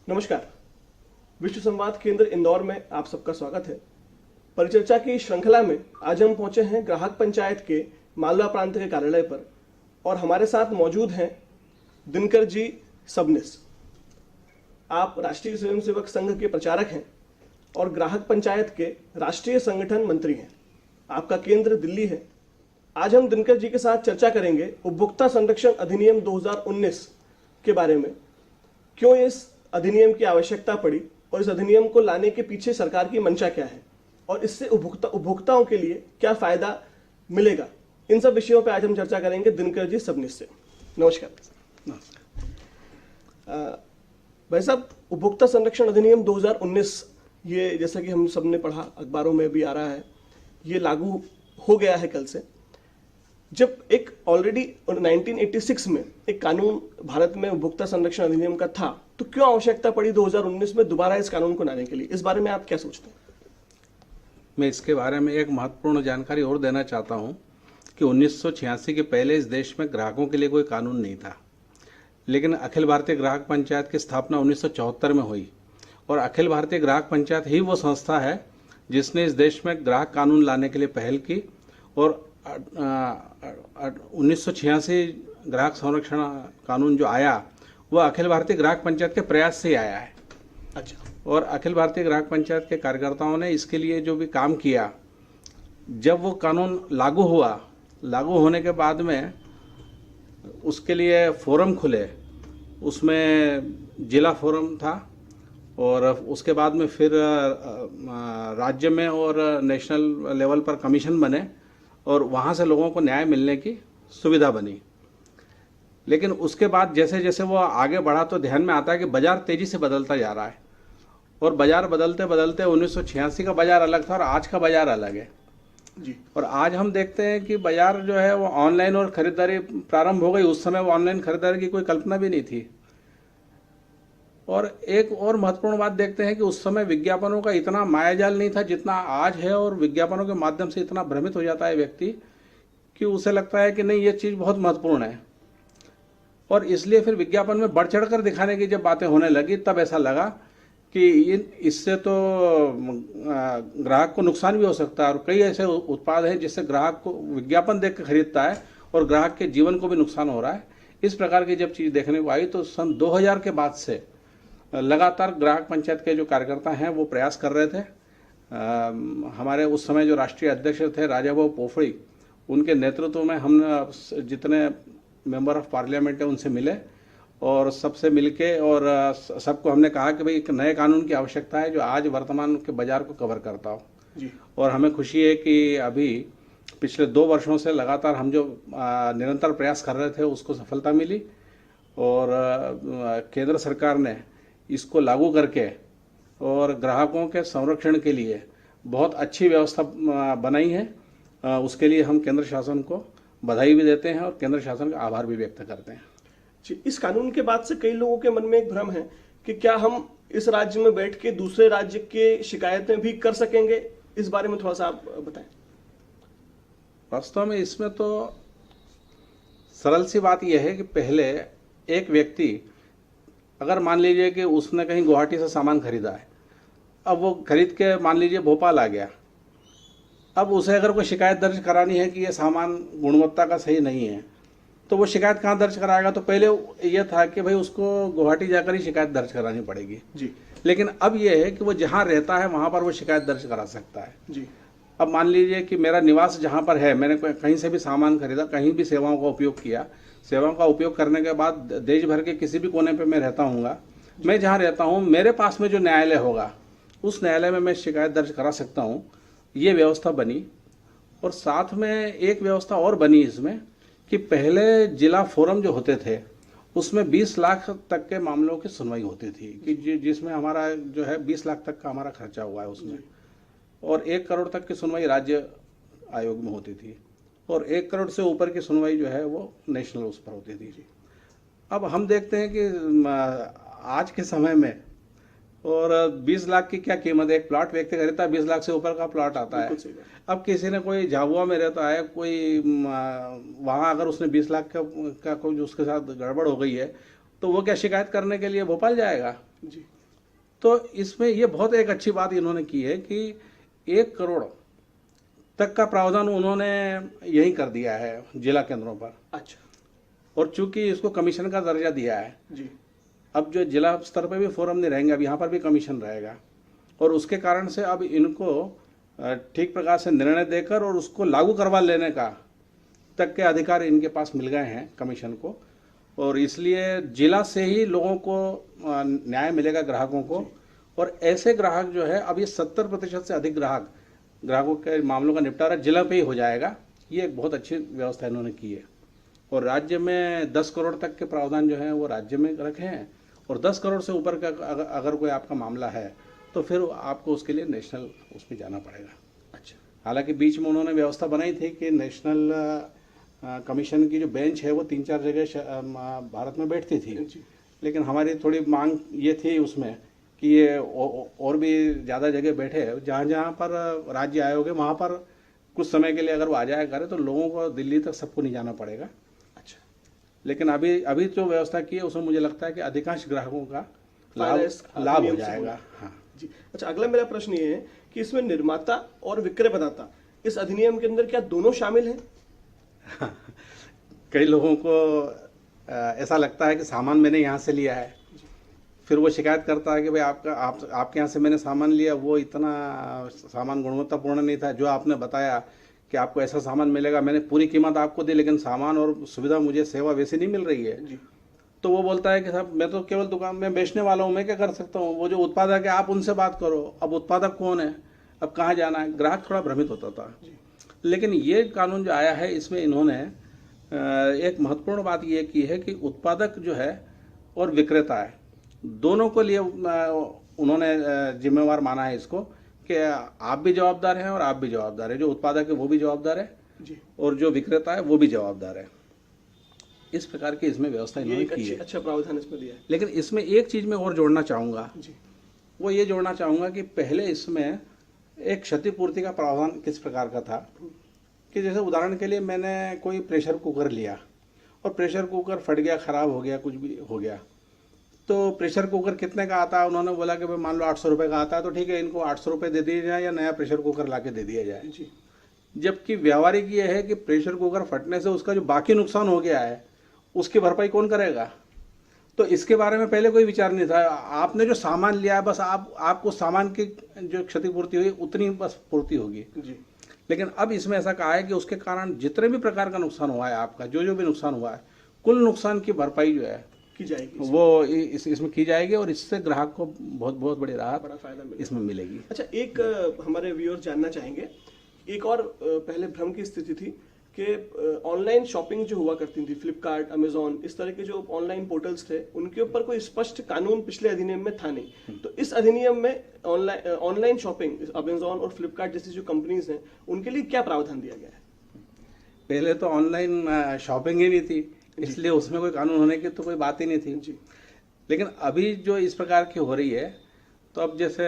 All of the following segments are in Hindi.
नमस्कार। विश्व संवाद केंद्र इंदौर में आप सबका स्वागत है। परिचर्चा की श्रृंखला में आज हम पहुंचे हैं ग्राहक पंचायत के मालवा प्रांत के कार्यालय पर और हमारे साथ मौजूद हैं दिनकर जी सबनिस। आप राष्ट्रीय स्वयंसेवक संघ के प्रचारक हैं और ग्राहक पंचायत के राष्ट्रीय संगठन मंत्री हैं। आपका केंद्र दिल्ली है। आज हम दिनकर जी के साथ चर्चा करेंगे उपभोक्ता संरक्षण अधिनियम 2019 के बारे में। क्यों इस अधिनियम की आवश्यकता पड़ी और इस अधिनियम को लाने के पीछे सरकार की मंशा क्या है और इससे उपभोक्ताओं के लिए क्या फायदा मिलेगा, इन सब विषयों पर आज हम चर्चा करेंगे दिनकर जी सबनिस से। नमस्कार। भाई साहब, उपभोक्ता संरक्षण अधिनियम 2019 ये जैसा कि हम सबने पढ़ा, अखबारों में भी आ रहा है, ये लागू हो गया है कल से। जब एक ऑलरेडी 1986 में एक कानून भारत में उपभोक्ता संरक्षण अधिनियम का था, तो क्यों आवश्यकता पड़ी 2019 में दोबारा इस कानून को लाने के लिए? इस बारे में आप क्या सोचते हैं? मैं इसके बारे में एक महत्वपूर्ण जानकारी और देना चाहता हूं कि 1986 के पहले इस देश में ग्राहकों के लिए कोई कानून नहीं था, लेकिन अखिल भारतीय ग्राहक पंचायत की स्थापना 1974 में हुई और अखिल भारतीय ग्राहक पंचायत ही वो संस्था है जिसने इस देश में ग्राहक कानून लाने के लिए पहल की और 1986 ग्राहक संरक्षण कानून जो आया वो अखिल भारतीय ग्राहक पंचायत के प्रयास से ही आया है। अच्छा। और अखिल भारतीय ग्राहक पंचायत के कार्यकर्ताओं ने इसके लिए जो भी काम किया, जब वो कानून लागू हुआ, लागू होने के बाद में उसके लिए फोरम खुले, उसमें जिला फोरम था और उसके बाद में फिर राज्य में और नेशनल लेवल पर कमीशन बने और वहाँ से लोगों को न्याय मिलने की सुविधा बनी। लेकिन उसके बाद जैसे जैसे वो आगे बढ़ा तो ध्यान में आता है कि बाजार तेजी से बदलता जा रहा है और बाजार बदलते बदलते 1986 का बाजार अलग था और आज का बाजार अलग है जी। और आज हम देखते हैं कि बाजार जो है वो ऑनलाइन और खरीदारी प्रारंभ हो गई। उस समय वो ऑनलाइन खरीदारी की कोई कल्पना भी नहीं थी। और एक और महत्वपूर्ण बात देखते हैं कि उस समय विज्ञापनों का इतना मायाजाल नहीं था जितना आज है और विज्ञापनों के माध्यम से इतना भ्रमित हो जाता है व्यक्ति कि उसे लगता है कि नहीं, ये चीज़ बहुत महत्वपूर्ण है। और इसलिए फिर विज्ञापन में बढ़ चढ़कर दिखाने की जब बातें होने लगी तब ऐसा लगा कि इससे तो ग्राहक को नुकसान भी हो सकता है और कई ऐसे उत्पाद हैं जिससे ग्राहक को विज्ञापन देख कर खरीदता है और ग्राहक के जीवन को भी नुकसान हो रहा है। इस प्रकार की जब चीज़ देखने को आई तो सन 2000 के बाद से लगातार ग्राहक पंचायत के जो कार्यकर्ता हैं वो प्रयास कर रहे थे। हमारे उस समय जो राष्ट्रीय अध्यक्ष थे राजाभाऊ पोफड़ी, उनके नेतृत्व में हम जितने मेंबर ऑफ पार्लियामेंट है उनसे मिले और सबसे मिलके और सबको हमने कहा कि भाई एक नए कानून की आवश्यकता है जो आज वर्तमान के बाजार को कवर करता हो जी। और हमें खुशी है कि अभी पिछले 2 वर्षों से लगातार हम जो निरंतर प्रयास कर रहे थे उसको सफलता मिली और केंद्र सरकार ने इसको लागू करके और ग्राहकों के संरक्षण के लिए बहुत अच्छी व्यवस्था बनाई है। उसके लिए हम केंद्र शासन को बधाई भी देते हैं और केंद्र शासन का आभार भी व्यक्त करते हैं। इस कानून के बाद से कई लोगों के मन में एक भ्रम है कि क्या हम इस राज्य में बैठ के दूसरे राज्य के शिकायतें भी कर सकेंगे? इस बारे में थोड़ा सा आप बताएं। वास्तव में इसमें तो सरल सी बात यह है कि पहले एक व्यक्ति अगर मान लीजिए कि उसने कहीं गुवाहाटी से सामान खरीदा है, अब वो खरीद के मान लीजिए भोपाल आ गया, अब उसे अगर कोई शिकायत दर्ज करानी है कि ये सामान गुणवत्ता का सही नहीं है तो वो शिकायत कहाँ दर्ज कराएगा? तो पहले ये था कि भाई उसको गुवाहाटी जाकर ही शिकायत दर्ज करानी पड़ेगी जी। लेकिन अब ये है कि वो जहाँ रहता है वहाँ पर वो शिकायत दर्ज करा सकता है जी। अब मान लीजिए कि मेरा निवास जहाँ पर है, मैंने कहीं से भी सामान खरीदा, कहीं भी सेवाओं का उपयोग किया, सेवाओं का उपयोग करने के बाद देश भर के किसी भी कोने पे मैं रहता हूँगा, मैं जहाँ रहता हूँ मेरे पास में जो न्यायालय होगा उस न्यायालय में मैं शिकायत दर्ज करा सकता हूँ। ये व्यवस्था बनी और साथ में एक व्यवस्था और बनी इसमें कि पहले जिला फोरम जो होते थे उसमें 20 लाख तक के मामलों की सुनवाई होती थी कि जिसमें हमारा जो है 20 लाख तक का हमारा खर्चा हुआ है उसमें, और 1 करोड़ तक की सुनवाई राज्य आयोग में होती थी और 1 करोड़ से ऊपर की सुनवाई जो है वो नेशनल उस पर होती थी। अब हम देखते हैं कि आज के समय में और 20 लाख की क्या कीमत है? एक प्लॉट व्यक्ति खरीदता है, 20 लाख से ऊपर का प्लॉट आता है। अब किसी ने कोई झाबुआ में रहता है, कोई वहाँ अगर उसने 20 लाख का कोई उसके साथ गड़बड़ हो गई है, तो वो क्या शिकायत करने के लिए भोपाल जाएगा? जी। तो इसमें ये बहुत एक अच्छी बात इन्होंने की है कि 1 करोड़ तक का प्रावधान उन्होंने यही कर दिया है जिला केंद्रों पर। अच्छा। और चूंकि इसको कमीशन का दर्जा दिया है, जी। अब जो जिला स्तर पर भी फोरम नहीं रहेंगे, अब यहाँ पर भी कमीशन रहेगा, और उसके कारण से अब इनको ठीक प्रकार से निर्णय देकर और उसको लागू करवा लेने का तक के अधिकार इनके पास मिल गए हैं कमीशन को। और इसलिए जिला से ही लोगों को न्याय मिलेगा, ग्राहकों को। और ऐसे ग्राहक जो है, अब ये 70% से अधिक ग्राहकों के मामलों का निपटारा जिला पे ही हो जाएगा। ये एक बहुत अच्छी व्यवस्था इन्होंने की है। और राज्य में 10 करोड़ तक के प्रावधान जो हैं वो राज्य में रखे हैं, और 10 करोड़ से ऊपर का अगर कोई आपका मामला है तो फिर आपको उसके लिए नेशनल उसमें जाना पड़ेगा। अच्छा। हालांकि बीच में उन्होंने व्यवस्था बनाई थी कि नेशनल कमीशन की जो बेंच है वो 3-4 जगह भारत में बैठती थी, लेकिन हमारी थोड़ी मांग ये थी उसमें कि ये और भी ज़्यादा जगह बैठे, जहाँ जहाँ पर राज्य आयोग है वहाँ पर कुछ समय के लिए अगर वो आ जाया करे तो लोगों को दिल्ली तक सबको नहीं जाना पड़ेगा। अच्छा। लेकिन अभी जो व्यवस्था की है उसमें मुझे लगता है कि अधिकांश ग्राहकों का लाभ हो जाएगा। हाँ जी। अच्छा, अगला मेरा प्रश्न ये है कि इसमें निर्माता और विक्रय प्रदाता इस अधिनियम के अंदर क्या दोनों शामिल हैं? कई लोगों को ऐसा लगता है कि सामान मैंने यहाँ से लिया है, फिर वो शिकायत करता है कि भाई आपके यहाँ से मैंने सामान लिया, वो इतना सामान गुणवत्तापूर्ण नहीं था जो आपने बताया कि आपको ऐसा सामान मिलेगा, मैंने पूरी कीमत आपको दी लेकिन सामान और सुविधा मुझे सेवा वैसी नहीं मिल रही है जी। तो वो बोलता है कि साहब मैं तो केवल दुकान में बेचने वाला हूँ, मैं क्या कर सकता हूँ, वो जो उत्पादक है आप उनसे बात करो। अब उत्पादक कौन है, अब कहाँ जाना है, ग्राहक थोड़ा भ्रमित होता था। लेकिन ये कानून जो आया है इसमें इन्होंने एक महत्वपूर्ण बात ये की है कि उत्पादक जो है और विक्रेता है, दोनों को लिए उन्होंने जिम्मेवार माना है इसको कि आप भी जवाबदार हैं और आप भी जवाबदार है, जो उत्पादक है वो भी जवाबदार है जी, और जो विक्रेता है वो भी जवाबदार है। इस प्रकार की इसमें व्यवस्था इन्होंने की है। अच्छा प्रावधान इसमें दिया है। लेकिन इसमें एक चीज मैं और जोड़ना चाहूंगा जी। वो ये जोड़ना चाहूंगा कि पहले इसमें एक क्षतिपूर्ति का प्रावधान किस प्रकार का था कि जैसे उदाहरण के लिए मैंने कोई प्रेशर कुकर लिया और प्रेशर कुकर फट गया, खराब हो गया, कुछ भी हो गया, तो प्रेशर कुकर कितने का आता है, उन्होंने बोला कि भाई मान लो 800 रुपये का आता है तो ठीक है, इनको 800 रुपये दे दिए जाए या नया प्रेशर कुकर ला के दे दिया जाए। जी। जबकि व्यावहारिक ये है कि प्रेशर कुकर फटने से उसका जो बाकी नुकसान हो गया है उसकी भरपाई कौन करेगा? तो इसके बारे में पहले कोई विचार नहीं था। आपने जो सामान लिया है बस आपको सामान की जो क्षतिपूर्ति हुई उतनी बस पूर्ति होगी जी। लेकिन अब इसमें ऐसा कहा है कि उसके कारण जितने भी प्रकार का नुकसान हुआ है, आपका जो भी नुकसान हुआ है, कुल नुकसान की भरपाई जो है की जाएगी, वो इसमें की जाएगी और इससे ग्राहक को बहुत बड़ी राहत, बड़ा फायदा इसमें मिलेगी। अच्छा, एक हमारे व्यूअर्स जानना चाहेंगे, एक और पहले भ्रम की स्थिति थी कि ऑनलाइन शॉपिंग जो हुआ करती थी, फ्लिपकार्ट, अमेजोन, इस तरह के जो ऑनलाइन पोर्टल्स थे उनके ऊपर कोई स्पष्ट कानून पिछले अधिनियम में था नहीं। तो इस अधिनियम में ऑनलाइन शॉपिंग, अमेजोन और फ्लिपकार्ट जैसी जो कंपनीज हैं उनके लिए क्या प्रावधान दिया गया है? पहले तो ऑनलाइन शॉपिंग ही नहीं थी, इसलिए उसमें कोई कानून होने की तो कोई बात ही नहीं थी जी। लेकिन अभी जो इस प्रकार की हो रही है, तो अब जैसे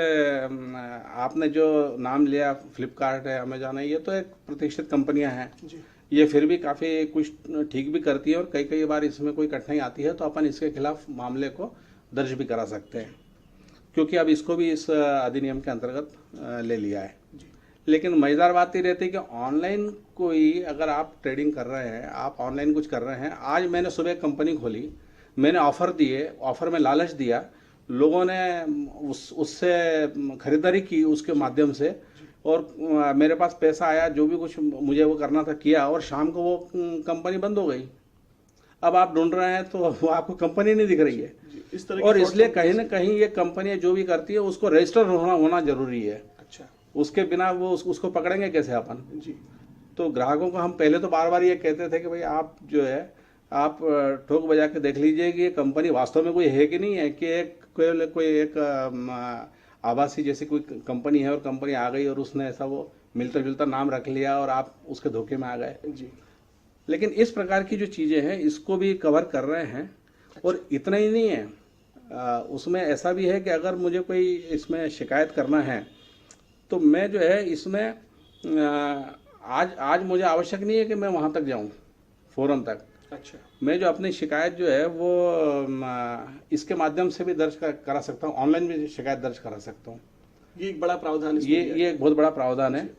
आपने जो नाम लिया फ्लिपकार्ट है, अमेजोन है, ये तो एक प्रतिष्ठित कंपनियां हैं जी। ये फिर भी काफ़ी कुछ ठीक भी करती है और कई बार इसमें कोई कठिनाई आती है तो अपन इसके खिलाफ मामले को दर्ज भी करा सकते हैं, क्योंकि अब इसको भी इस अधिनियम के अंतर्गत ले लिया है। लेकिन मज़ेदार बात ये रहती है कि ऑनलाइन कोई अगर आप ट्रेडिंग कर रहे हैं, आप ऑनलाइन कुछ कर रहे हैं, आज मैंने सुबह कंपनी खोली, मैंने ऑफ़र दिए, ऑफ़र में लालच दिया, लोगों ने उससे खरीदारी की उसके माध्यम से और मेरे पास पैसा आया, जो भी कुछ मुझे वो करना था किया और शाम को वो कंपनी बंद हो गई। अब आप ढूंढ रहे हैं तो वो आपको कंपनी नहीं दिख रही है। इस तरह और इसलिए कहीं ना कहीं ये कंपनियां जो भी करती है उसको रजिस्टर होना जरूरी है। अच्छा, उसके बिना वो उसको पकड़ेंगे कैसे अपन? जी। तो ग्राहकों को हम पहले तो बार ये कहते थे कि भाई आप जो है आप ठोक बजा के देख लीजिए कि ये कंपनी वास्तव में कोई है कि नहीं है, कि कोई एक आभासी जैसी कोई कंपनी है और कंपनी आ गई और उसने ऐसा वो मिलता जुलता नाम रख लिया और आप उसके धोखे में आ गए। जी। लेकिन इस प्रकार की जो चीज़ें हैं इसको भी कवर कर रहे हैं। और इतना ही नहीं है, उसमें ऐसा भी है कि अगर मुझे कोई इसमें शिकायत करना है तो मैं जो है इसमें आज मुझे आवश्यक नहीं है कि मैं वहाँ तक जाऊँ फोरम तक। अच्छा, मैं जो अपनी शिकायत जो है वो इसके माध्यम से भी दर्ज करा सकता हूँ, ऑनलाइन भी शिकायत दर्ज करा सकता हूँ। ये एक बड़ा प्रावधान इसमें दिया ये एक बहुत बड़ा प्रावधान है।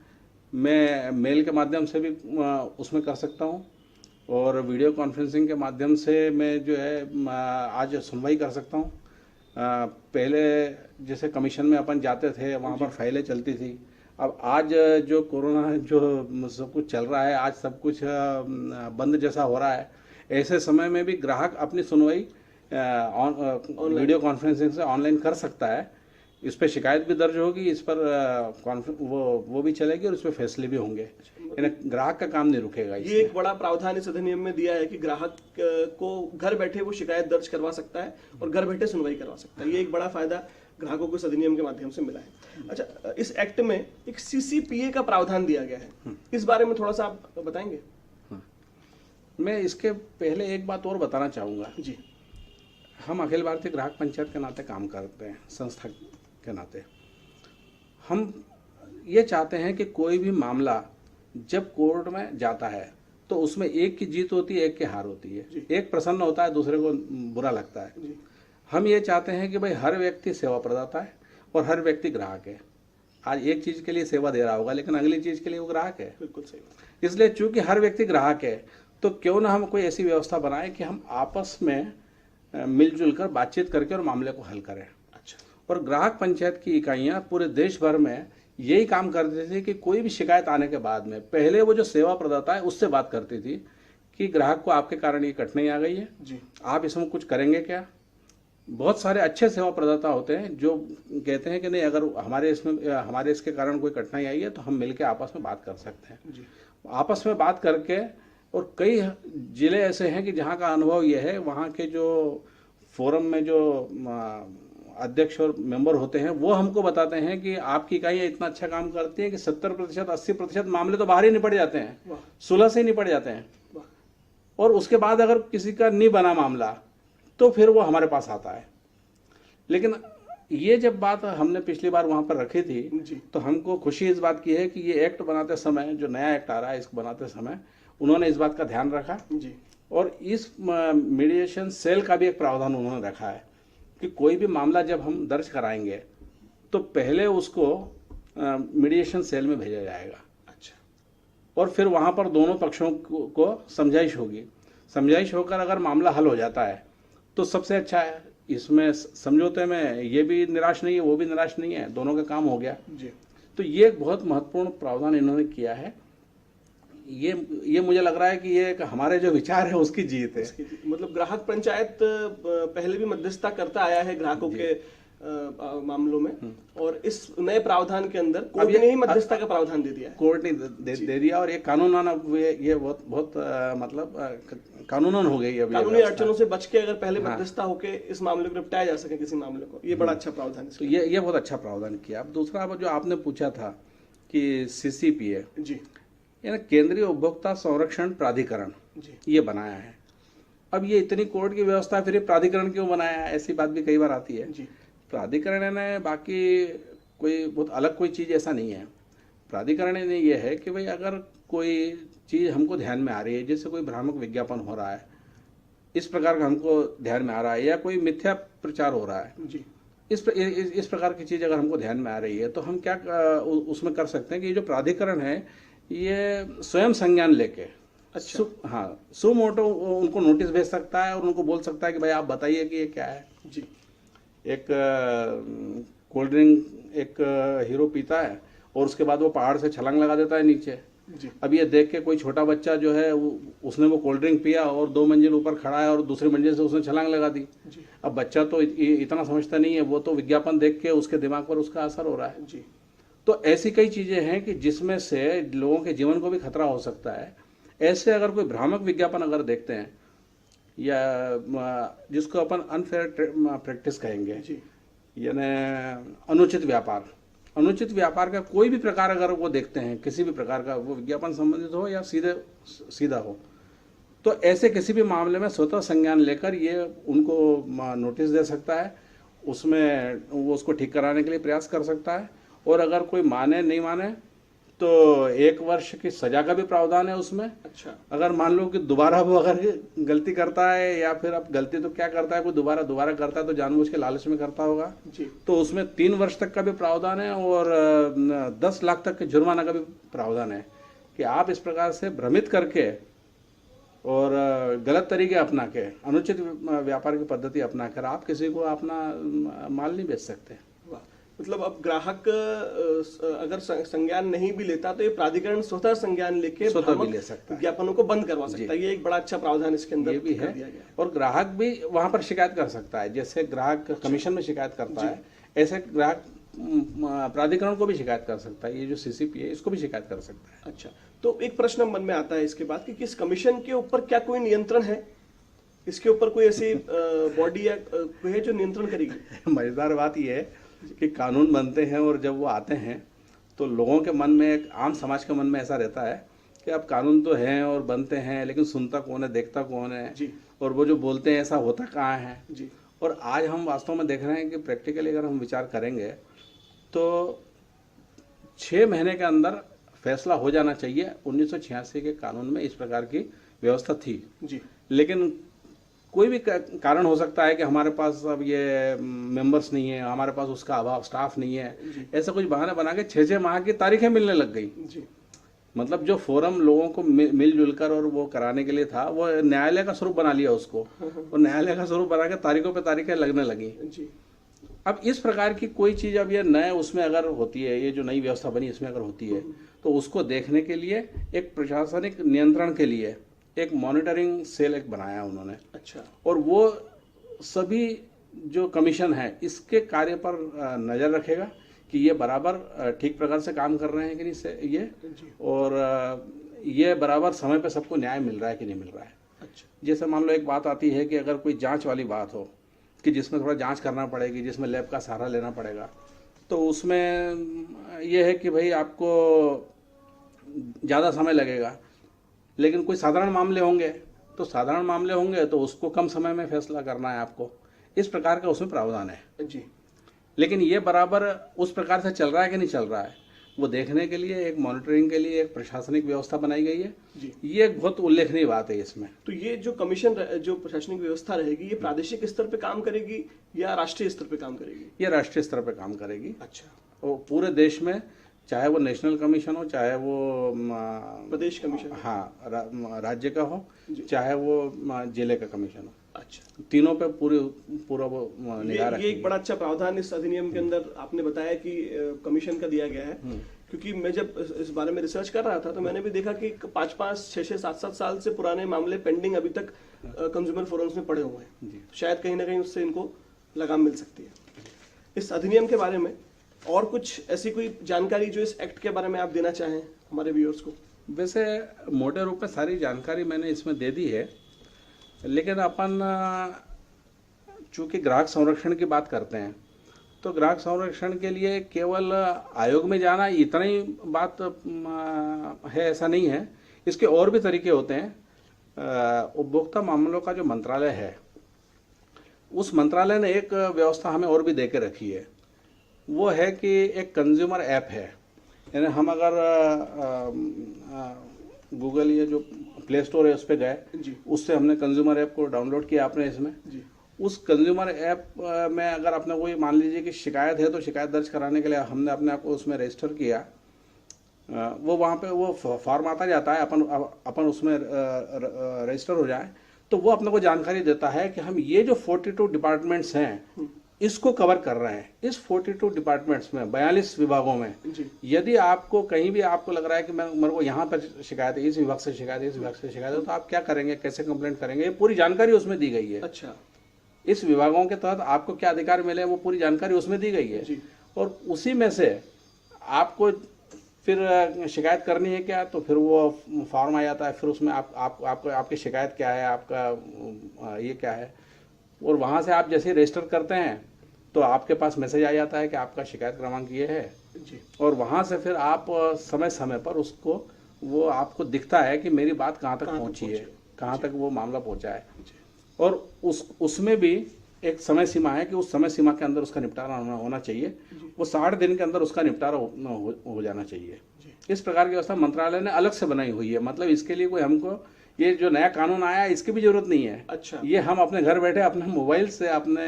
मैं मेल के माध्यम से भी उसमें कर सकता हूँ, और वीडियो कॉन्फ्रेंसिंग के माध्यम से मैं जो है आज सुनवाई कर सकता हूँ। पहले जैसे कमीशन में अपन जाते थे, वहाँ पर फाइलें चलती थी। अब आज जो कोरोना जो सब कुछ चल रहा है, आज सब कुछ बंद जैसा हो रहा है। ऐसे समय में भी ग्राहक अपनी सुनवाई वीडियो कॉन्फ्रेंसिंग से ऑनलाइन कर सकता है। इस पर शिकायत भी दर्ज होगी, इस पर वो भी चलेगी, और इस पर फैसले भी होंगे। यानी ग्राहक का काम नहीं रुकेगा। ये एक बड़ा प्रावधान इस अधिनियम में दिया है कि ग्राहक को घर बैठे वो शिकायत दर्ज करवा सकता है और घर बैठे सुनवाई करवा सकता है। ये एक बड़ा फायदा ग्राहकों को इस अधिनियम के माध्यम से मिला है। अच्छा, इस एक्ट में एक CCPA का प्रावधान दिया गया है, इस बारे में थोड़ा सा आप बताएंगे? मैं इसके पहले एक बात और बताना चाहूँगा जी। हम अखिल भारतीय ग्राहक पंचायत के नाते काम करते हैं, संस्था के नाते हम ये चाहते हैं कि कोई भी मामला जब कोर्ट में जाता है तो उसमें एक की जीत होती है, एक की हार होती है। एक प्रसन्न होता है, दूसरे को बुरा लगता है। जी। हम ये चाहते हैं कि भाई हर व्यक्ति सेवा प्रदाता है और हर व्यक्ति ग्राहक है। आज एक चीज़ के लिए सेवा दे रहा होगा, लेकिन अगली चीज़ के लिए वो ग्राहक है। बिल्कुल सही। इसलिए चूंकि हर व्यक्ति ग्राहक है, तो क्यों ना हम कोई ऐसी व्यवस्था बनाएं कि हम आपस में मिलजुल कर बातचीत करके और मामले को हल करें। अच्छा। और ग्राहक पंचायत की इकाइयां पूरे देश भर में यही काम करती थी कि कोई भी शिकायत आने के बाद में पहले वो जो सेवा प्रदाता है उससे बात करती थी कि ग्राहक को आपके कारण ये कठिनाई आ गई है जी, आप इसमें कुछ करेंगे क्या। बहुत सारे अच्छे सेवा प्रदाता होते हैं जो कहते हैं कि नहीं, अगर हमारे इसके कारण कोई कठिनाई आई है तो हम मिलकर आपस में बात कर सकते हैं। जी। आपस में बात करके, और कई जिले ऐसे हैं कि जहाँ का अनुभव ये है, वहाँ के जो फोरम में जो अध्यक्ष और मेंबर होते हैं वो हमको बताते हैं कि आपकी इकाइयाँ इतना अच्छा काम करती है कि 70% 80% मामले तो बाहर ही निपट जाते हैं, सुलह से ही निपट जाते हैं। और उसके बाद अगर किसी का नहीं बना मामला तो फिर वो हमारे पास आता है। लेकिन ये जब बात हमने पिछली बार वहाँ पर रखी थी जी। तो हमको खुशी इस बात की है कि ये एक्ट बनाते समय, जो नया एक्ट आ रहा है, इसको बनाते समय उन्होंने इस बात का ध्यान रखा जी। और इस मीडिएशन सेल का भी एक प्रावधान उन्होंने रखा है कि कोई भी मामला जब हम दर्ज कराएंगे तो पहले उसको मीडिएशन सेल में भेजा जाएगा। अच्छा। और फिर वहाँ पर दोनों पक्षों को समझाइश होगी। समझाइश होकर अगर मामला हल हो जाता है तो सबसे अच्छा है। इसमें समझौते में ये भी निराश नहीं है, वो भी निराश नहीं है, दोनों का काम हो गया जी। तो ये एक बहुत महत्वपूर्ण प्रावधान इन्होंने किया है। ये मुझे लग रहा है कि ये एक हमारे जो विचार है उसकी जीत है। मतलब ग्राहक पंचायत पहले भी मध्यस्थता करता आया है ग्राहकों के मामलों में, और इस नए प्रावधान के अंदर कोर्ट ने ही मध्यस्थता का प्रावधान दे दिया है। कोर्ट ने दे दिया और ये कानूनन, अब ये बहुत मतलब कानूनन हो गई है। कानूनी अड़चनों से बच के अगर पहले मध्यस्थता होके इस मामले को निपटाया जा सके किसी मामले को, ये बड़ा अच्छा प्रावधान है। तो ये बहुत अच्छा प्रावधान किया। अब दूसरा जो आपने पूछा था कि CCPA, जी, यानी केंद्रीय उपभोक्ता संरक्षण प्राधिकरण, ये बनाया है। अब ये इतनी कोर्ट की व्यवस्था, फिर ये प्राधिकरण क्यों बनाया है, ऐसी बात भी कई बार आती है। जी। प्राधिकरण ने बाकी कोई बहुत अलग कोई चीज़ ऐसा नहीं है। प्राधिकरण ने ये है कि भाई अगर कोई चीज़ हमको ध्यान में आ रही है, जैसे कोई भ्रामक विज्ञापन हो रहा है, इस प्रकार का हमको ध्यान में आ रहा है, या कोई मिथ्या प्रचार हो रहा है, जी, इस प्रकार की चीज़ अगर हमको ध्यान में आ रही है तो हम क्या उसमें कर सकते हैं कि ये जो प्राधिकरण है ये स्वयं संज्ञान लेके, अच्छा, हाँ, सुमोटो उनको नोटिस भेज सकता है और उनको बोल सकता है कि भाई आप बताइए कि ये क्या है। जी। एक कोल्ड ड्रिंक एक हीरो पीता है और उसके बाद वो पहाड़ से छलांग लगा देता है नीचे। जी। अब ये देख के कोई छोटा बच्चा जो है उसने वो कोल्ड ड्रिंक पिया और 2 मंजिल ऊपर खड़ा है और दूसरी मंजिल से उसने छलांग लगा दी। जी। अब बच्चा तो इतना समझता नहीं है, वो तो विज्ञापन देख के उसके दिमाग पर उसका असर हो रहा है। जी। तो ऐसी कई चीजें हैं कि जिसमें से लोगों के जीवन को भी खतरा हो सकता है। ऐसे अगर कोई भ्रामक विज्ञापन अगर देखते हैं, या जिसको अपन अनफेयर प्रैक्टिस कहेंगे, यानी अनुचित व्यापार का कोई भी प्रकार अगर वो देखते हैं, किसी भी प्रकार का, वो विज्ञापन संबंधित हो या सीधा हो, तो ऐसे किसी भी मामले में स्वतः संज्ञान लेकर ये उनको नोटिस दे सकता है। उसमें वो उसको ठीक कराने के लिए प्रयास कर सकता है। और अगर कोई माने नहीं माने तो 1 वर्ष की सजा का भी प्रावधान है उसमें। अच्छा। अगर मान लो कि दोबारा वो अगर गलती करता है, या फिर अब गलती तो क्या करता है, कोई दोबारा करता है तो जानबूझ के लालच में करता होगा, जी। तो उसमें 3 वर्ष तक का भी प्रावधान है और 10 लाख तक के जुर्माना का भी प्रावधान है कि आप इस प्रकार से भ्रमित करके और गलत तरीके अपना के, अनुचित व्यापार की पद्धति अपना कर आप किसी को अपना माल नहीं बेच सकते। वाह, मतलब अब ग्राहक अगर संज्ञान नहीं भी लेता तो ये प्राधिकरण स्वतः संज्ञान लेके स्वतः भी भ्रामक ले सकता है, विज्ञापनों को बंद करवा सकता है। ये एक बड़ा अच्छा प्रावधान इसके अंदर ये भी कर है। दिया गया है। और ग्राहक भी वहां पर शिकायत कर सकता है, जैसे ग्राहक कमीशन में शिकायत करता है, ऐसे ग्राहक प्राधिकरण को भी शिकायत कर सकता है। ये जो सीसीपी है इसको भी शिकायत कर सकता है। अच्छा, तो एक प्रश्न मन में आता है इसके बाद कि किस कमीशन के ऊपर क्या कोई नियंत्रण है? इसके ऊपर कोई ऐसी बॉडी या कोई है जो नियंत्रण करेगी? मजेदार बात यह है कि कानून बनते हैं और जब वो आते हैं तो लोगों के मन में, एक आम समाज के मन में ऐसा रहता है कि अब कानून तो हैं और बनते हैं, लेकिन सुनता कौन है, देखता कौन है जी। और वो जो बोलते हैं ऐसा होता कहाँ है जी। और आज हम वास्तव में देख रहे हैं कि प्रैक्टिकली अगर हम विचार करेंगे तो 6 महीने के अंदर फैसला हो जाना चाहिए। 1986 के कानून में इस प्रकार की व्यवस्था थी जी। लेकिन कोई भी कारण हो सकता है कि हमारे पास अब ये मेंबर्स नहीं है, हमारे पास उसका अभाव, स्टाफ नहीं है, ऐसा कुछ बहाना बना के 6 माह की तारीखें मिलने लग गई। जी। मतलब जो फोरम लोगों को मिलजुल कर और वो कराने के लिए था, वो न्यायालय का स्वरूप बना लिया उसको, और न्यायालय का स्वरूप बना के तारीखों पे तारीखें लगने लगी। जी। अब इस प्रकार की कोई चीज अब ये नए उसमें अगर होती है, ये जो नई व्यवस्था बनी इसमें अगर होती है, तो उसको देखने के लिए एक प्रशासनिक नियंत्रण के लिए एक मॉनिटरिंग सेल एक बनाया उन्होंने। अच्छा। और वो सभी जो कमीशन है इसके कार्य पर नजर रखेगा कि ये बराबर ठीक प्रकार से काम कर रहे हैं कि नहीं से ये, और ये बराबर समय पे सबको न्याय मिल रहा है कि नहीं मिल रहा है। अच्छा। जैसे मान लो एक बात आती है कि अगर कोई जांच वाली बात हो कि जिसमें थोड़ा जांच करना पड़ेगी, जिसमें लैब का सहारा लेना पड़ेगा, तो उसमें यह है कि भाई आपको ज़्यादा समय लगेगा। लेकिन कोई साधारण मामले होंगे तो उसको कम समय में फैसला करना है आपको, इस प्रकार का उसमें प्रावधान है। जी। लेकिन ये बराबर उस प्रकार से चल रहा है कि नहीं चल रहा है, वो देखने के लिए एक मॉनिटरिंग के लिए एक प्रशासनिक व्यवस्था बनाई गई है। जी। ये एक बहुत उल्लेखनीय बात है इसमें। तो ये जो कमीशन जो प्रशासनिक व्यवस्था रहेगी, ये प्रादेशिक स्तर पे काम करेगी या राष्ट्रीय स्तर पे काम करेगी? ये राष्ट्रीय स्तर पे काम करेगी। अच्छा। वो पूरे देश में, चाहे वो नेशनल कमीशन हो, चाहे वो प्रदेश कमीशन, हाँ राज्य का हो, चाहे वो जिले का कमीशन हो, अच्छा, तीनों पे पूरा वो निगाह रखेगी। ये एक बड़ा अच्छा प्रावधान इस अधिनियम के अंदर आपने बताया कि कमीशन का दिया गया है। क्योंकि मैं जब इस बारे में रिसर्च कर रहा था तो मैंने भी देखा कि 5-5, 6-6, 7-7 साल से पुराने मामले पेंडिंग अभी तक कंज्यूमर फोरम्स में पड़े हुए हैं। शायद कहीं ना कहीं उससे इनको लगाम मिल सकती है। इस अधिनियम के बारे में और कुछ ऐसी कोई जानकारी जो इस एक्ट के बारे में आप देना चाहें हमारे व्यूअर्स को? वैसे मोटे रूप में सारी जानकारी मैंने इसमें दे दी है, लेकिन अपन चूंकि ग्राहक संरक्षण की बात करते हैं तो ग्राहक संरक्षण के लिए केवल आयोग में जाना इतना ही बात है ऐसा नहीं है। इसके और भी तरीके होते हैं। उपभोक्ता मामलों का जो मंत्रालय है, उस मंत्रालय ने एक व्यवस्था हमें और भी दे के रखी है। वो है कि एक कंज्यूमर ऐप है, यानी हम अगर गूगल ये जो प्ले स्टोर है उस पर गए, उससे हमने कंज्यूमर ऐप को डाउनलोड किया आपने इसमें जी। उस कंज्यूमर ऐप में अगर आपने कोई मान लीजिए कि शिकायत है तो शिकायत दर्ज कराने के लिए हमने अपने आप को उसमें रजिस्टर किया। वो वहाँ पे वो फॉर्म आता जाता है, अपन उसमें रजिस्टर हो जाए तो वो अपने को जानकारी देता है कि हम ये जो 42 डिपार्टमेंट्स हैं इसको कवर कर रहे हैं। इस 42 डिपार्टमेंट्स में 42 विभागों में यदि आपको कहीं भी आपको लग रहा है कि मेरे को यहाँ पर शिकायत है, इस विभाग से शिकायत है, इस विभाग से शिकायत है, तो आप क्या करेंगे, कैसे कंप्लेंट करेंगे, ये पूरी जानकारी उसमें दी गई है। अच्छा। इस विभागों के तहत आपको क्या अधिकार मिले वो पूरी जानकारी उसमें दी गई है जी। और उसी में से आपको फिर शिकायत करनी है क्या, तो फिर वो फॉर्म आ जाता है, फिर उसमें आपकी शिकायत क्या है, आपका ये क्या है, और वहाँ से आप जैसे रजिस्टर करते हैं तो आपके पास मैसेज आ जाता है कि आपका शिकायत क्रमांक ये है जी। और वहाँ से फिर आप समय समय पर उसको वो आपको दिखता है कि मेरी बात कहाँ तक पहुँची है, कहाँ तक वो मामला पहुँचा है, और उसमें भी एक समय सीमा है कि उस समय सीमा के अंदर उसका निपटारा होना चाहिए। वो 60 दिन के अंदर उसका निपटारा हो जाना चाहिए। इस प्रकार की व्यवस्था मंत्रालय ने अलग से बनाई हुई है। मतलब इसके लिए कोई हमको ये जो नया कानून आया है इसकी भी जरूरत नहीं है। अच्छा। ये हम अपने घर बैठे अपने मोबाइल से अपने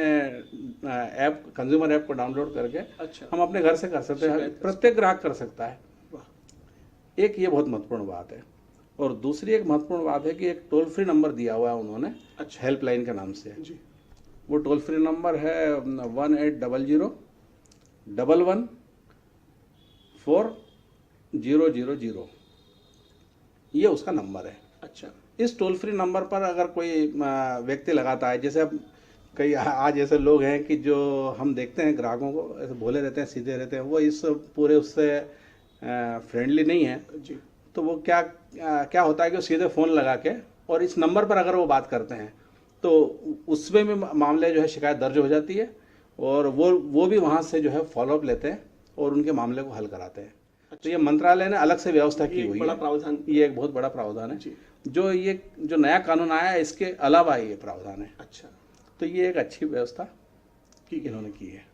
ऐप कंज्यूमर ऐप को डाउनलोड करके अच्छा। हम अपने घर से कर सकते हैं, प्रत्येक ग्राहक कर सकता है। एक ये बहुत महत्वपूर्ण बात है। और दूसरी एक महत्वपूर्ण बात है कि एक टोल फ्री नंबर दिया हुआ है उन्होंने, अच्छा। हेल्पलाइन के नाम से जी। वो टोल फ्री नंबर है 1800-11-4-000। ये उसका नंबर है। अच्छा। इस टोल फ्री नंबर पर अगर कोई व्यक्ति लगाता है, जैसे अब कई आज ऐसे लोग हैं कि जो हम देखते हैं ग्राहकों को ऐसे भोले रहते हैं, सीधे रहते हैं, वो इस पूरे उससे फ्रेंडली नहीं है। जी। तो वो क्या होता है कि वो सीधे फ़ोन लगा के और इस नंबर पर अगर वो बात करते हैं तो उसमें भी मामले जो है शिकायत दर्ज हो जाती है और वो भी वहाँ से जो है फॉलोअप लेते हैं और उनके मामले को हल कराते हैं। तो ये मंत्रालय ने अलग से व्यवस्था की हुई बड़ा है। प्रावधान, ये एक बहुत बड़ा प्रावधान है जी। जो नया कानून आया है इसके अलावा ये प्रावधान है। अच्छा। तो ये एक अच्छी व्यवस्था की इन्होंने की है।